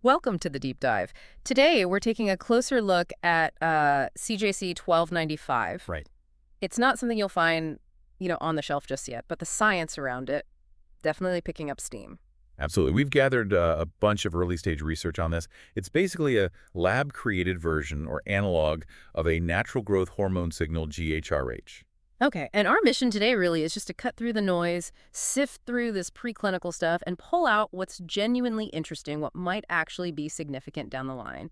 Welcome to the deep dive. Today, we're taking a closer look at CJC1295. Right. It's not something you'll find, on the shelf just yet, but the science around it definitely picking up steam. Absolutely. We've gathered a bunch of early-stage research on this. It's basically a lab-created version or analog of a natural growth hormone signal, GHRH. Okay, and our mission today really is just to cut through the noise, sift through this preclinical stuff, and pull out what's genuinely interesting, what might actually be significant down the line.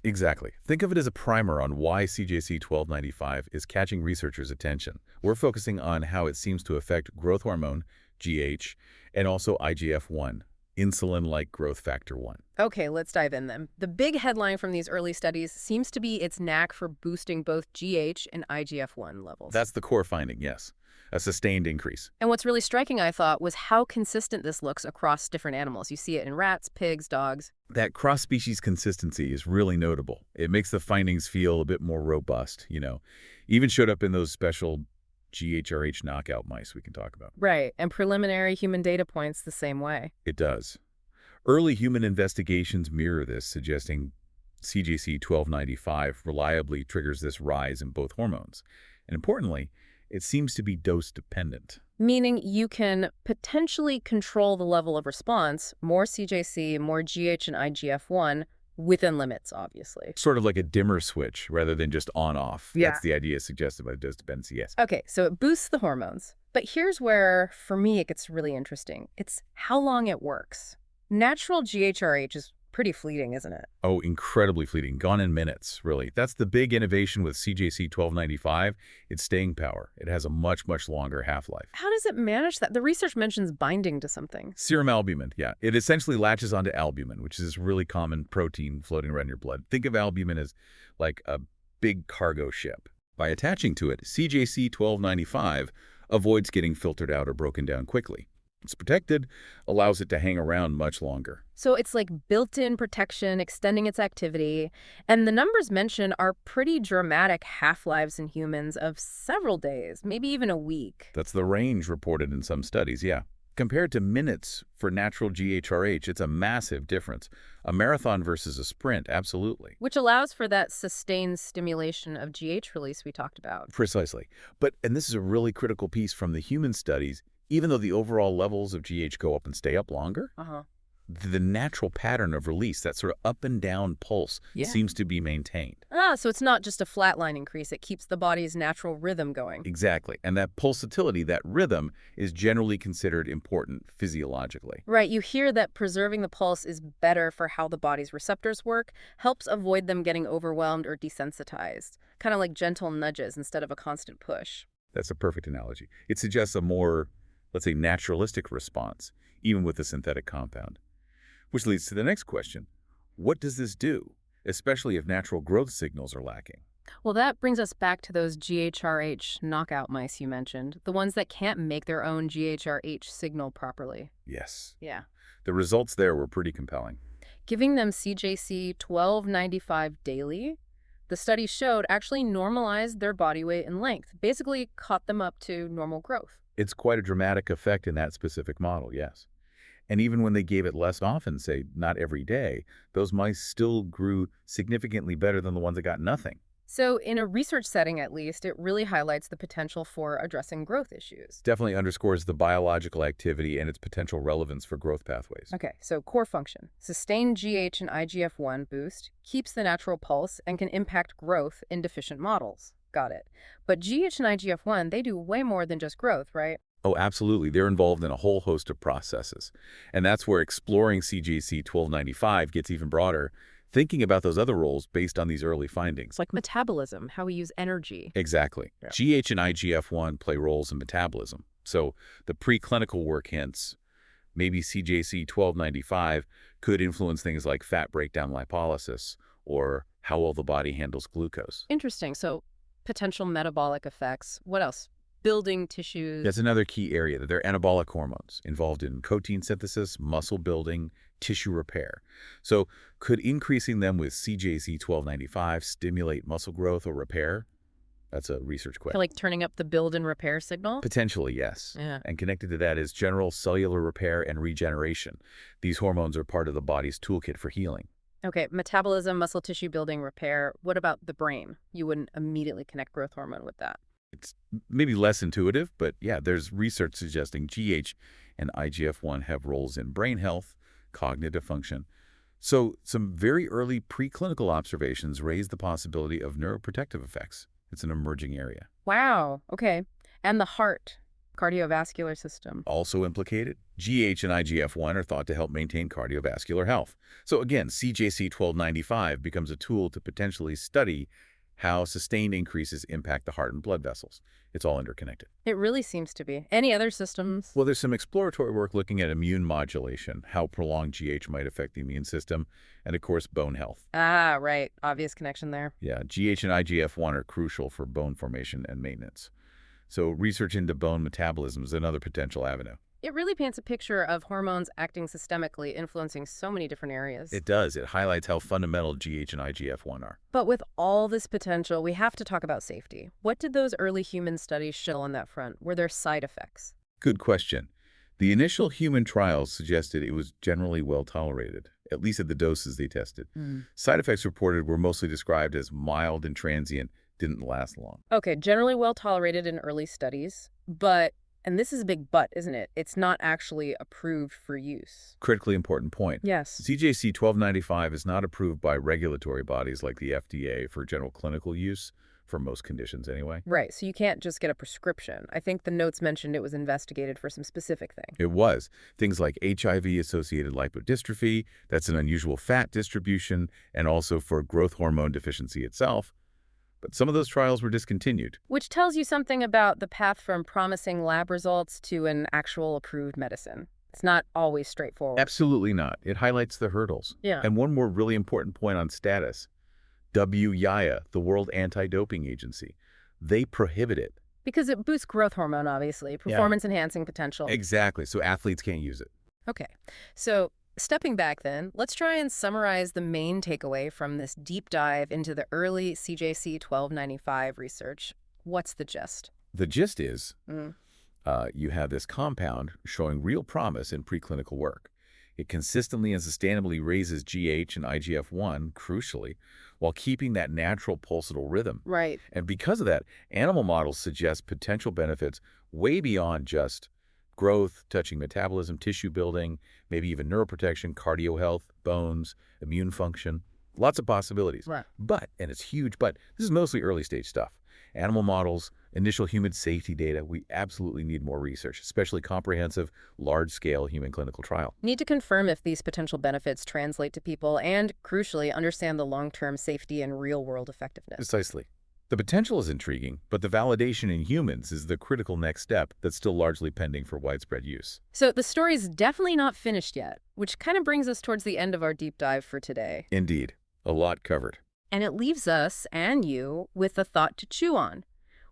Exactly. Think of it as a primer on why CJC1295 is catching researchers' attention. We're focusing on how it seems to affect growth hormone, GH, and also IGF1, insulin-like growth factor 1. Okay, let's dive in then. The big headline from these early studies seems to be its knack for boosting both GH and IGF1 levels. That's the core finding, yes. A sustained increase. And what's really striking, I thought, was how consistent this looks across different animals. You see it in rats, pigs, dogs. That cross-species consistency is really notable. It makes the findings feel a bit more robust. Even showed up in those special GHRH knockout mice we can talk about. Right, and preliminary human data points the same way. It does. Early human investigations mirror this, suggesting CJC1295 reliably triggers this rise in both hormones. And importantly, it seems to be dose-dependent. Meaning you can potentially control the level of response, more CJC, more GH and IGF1, within limits, obviously. Sort of like a dimmer switch rather than just on-off. Yeah. That's the idea suggested by dose dependency, yes. Okay, so it boosts the hormones. But here's where, for me, it gets really interesting. It's how long it works. Natural GHRH is pretty fleeting, isn't it? Oh, incredibly fleeting. Gone in minutes, really. That's the big innovation with CJC1295. It's staying power. It has a much, much longer half-life. How does it manage that? The research mentions binding to something. Serum albumin, yeah. It essentially latches onto albumin, which is this really common protein floating around your blood. Think of albumin as like a big cargo ship. By attaching to it, CJC1295 avoids getting filtered out or broken down quickly. It's protected, allows it to hang around much longer. So it's like built-in protection, extending its activity. And the numbers mentioned are pretty dramatic half-lives in humans of several days, maybe even a week. That's the range reported in some studies, yeah. Compared to minutes for natural GHRH, it's a massive difference. A marathon versus a sprint, absolutely. Which allows for that sustained stimulation of GH release we talked about. Precisely. And this is a really critical piece from the human studies. Even though the overall levels of GH go up and stay up longer, the natural pattern of release, that sort of up and down pulse, seems to be maintained. So it's not just a flatline increase. It keeps the body's natural rhythm going. Exactly. And that pulsatility, that rhythm, is generally considered important physiologically. Right. You hear that preserving the pulse is better for how the body's receptors work, helps avoid them getting overwhelmed or desensitized. Kind of like gentle nudges instead of a constant push. That's a perfect analogy. It suggests a more, let's say, naturalistic response, even with a synthetic compound. Which leads to the next question. What does this do, especially if natural growth signals are lacking? Well, that brings us back to those GHRH knockout mice you mentioned, the ones that can't make their own GHRH signal properly. Yes. Yeah. The results there were pretty compelling. Giving them CJC1295 daily, the study showed actually normalized their body weight and length, basically caught them up to normal growth. It's quite a dramatic effect in that specific model, yes. And even when they gave it less often, say not every day, those mice still grew significantly better than the ones that got nothing. So in a research setting, at least, it really highlights the potential for addressing growth issues. Definitely underscores the biological activity and its potential relevance for growth pathways. Okay, so core function. Sustained GH and IGF1 boost keeps the natural pulse and can impact growth in deficient models. Got it. But GH and IGF1, they do way more than just growth, right? Oh, absolutely. They're involved in a whole host of processes. And that's where exploring CJC1295 gets even broader, thinking about those other roles based on these early findings. Like metabolism, how we use energy. Exactly. Yeah. GH and IGF1 play roles in metabolism. So the preclinical work hints maybe CJC1295 could influence things like fat breakdown lipolysis or how well the body handles glucose. Interesting. So potential metabolic effects. What else? Building tissues. That's another key area, that they're anabolic hormones involved in protein synthesis, muscle building, tissue repair. So could increasing them with CJC1295 stimulate muscle growth or repair? That's a research question. Like turning up the build and repair signal? Potentially, yes. Yeah. And connected to that is general cellular repair and regeneration. These hormones are part of the body's toolkit for healing. Okay, metabolism, muscle tissue building, repair. What about the brain? You wouldn't immediately connect growth hormone with that. It's maybe less intuitive, but yeah, there's research suggesting GH and IGF-1 have roles in brain health, cognitive function. So some very early preclinical observations raise the possibility of neuroprotective effects. It's an emerging area. Wow, okay. And the heart, cardiovascular system. Also implicated, GH and IGF-1 are thought to help maintain cardiovascular health. So again, CJC1295 becomes a tool to potentially study how sustained increases impact the heart and blood vessels. It's all interconnected. It really seems to be. Any other systems? Well, there's some exploratory work looking at immune modulation, how prolonged GH might affect the immune system, and of course, bone health. Ah, right. Obvious connection there. Yeah, GH and IGF-1 are crucial for bone formation and maintenance. So research into bone metabolism is another potential avenue. It really paints a picture of hormones acting systemically, influencing so many different areas. It does. It highlights how fundamental GH and IGF-1 are. But with all this potential, we have to talk about safety. What did those early human studies show on that front? Were there side effects? Good question. The initial human trials suggested it was generally well tolerated, at least at the doses they tested. Side effects reported were mostly described as mild and transient, didn't last long. Okay, generally well tolerated in early studies, but, and this is a big but, isn't it? It's not actually approved for use. Critically important point. Yes. CJC1295 is not approved by regulatory bodies like the FDA for general clinical use, for most conditions anyway. Right, so you can't just get a prescription. I think the notes mentioned it was investigated for some specific thing. It was. Things like HIV-associated lipodystrophy, that's an unusual fat distribution, and also for growth hormone deficiency itself. But some of those trials were discontinued. Which tells you something about the path from promising lab results to an actual approved medicine. It's not always straightforward. Absolutely not. It highlights the hurdles. Yeah. And one more really important point on status. WIAA, the World Anti-Doping Agency, they prohibit it. Because it boosts growth hormone, obviously, performance-enhancing potential. Exactly. So athletes can't use it. Okay, so stepping back then, let's try and summarize the main takeaway from this deep dive into the early CJC1295 research. What's the gist? The gist is you have this compound showing real promise in preclinical work. It consistently and sustainably raises GH and IGF-1, crucially, while keeping that natural pulsatile rhythm. Right. And because of that, animal models suggest potential benefits way beyond just growth, touching metabolism, tissue building, maybe even neuroprotection, cardio health, bones, immune function. Lots of possibilities. Right. But, and it's huge, but this is mostly early stage stuff. Animal models, initial human safety data, we absolutely need more research, especially comprehensive, large-scale human clinical trial. Need to confirm if these potential benefits translate to people and, crucially, understand the long-term safety and real-world effectiveness. Precisely. The potential is intriguing, but the validation in humans is the critical next step that's still largely pending for widespread use. So the story's definitely not finished yet, which kind of brings us towards the end of our deep dive for today. Indeed. A lot covered. And it leaves us, and you, with a thought to chew on.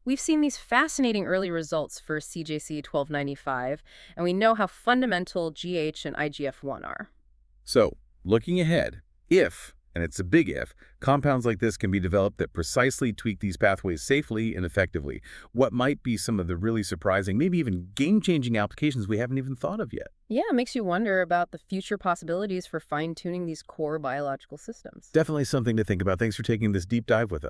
We've seen these fascinating early results for CJC1295, and we know how fundamental GH and IGF-1 are. So, looking ahead, if, and it's a big if, compounds like this can be developed that precisely tweak these pathways safely and effectively, what might be some of the really surprising, maybe even game-changing applications we haven't even thought of yet? Yeah, it makes you wonder about the future possibilities for fine-tuning these core biological systems. Definitely something to think about. Thanks for taking this deep dive with us.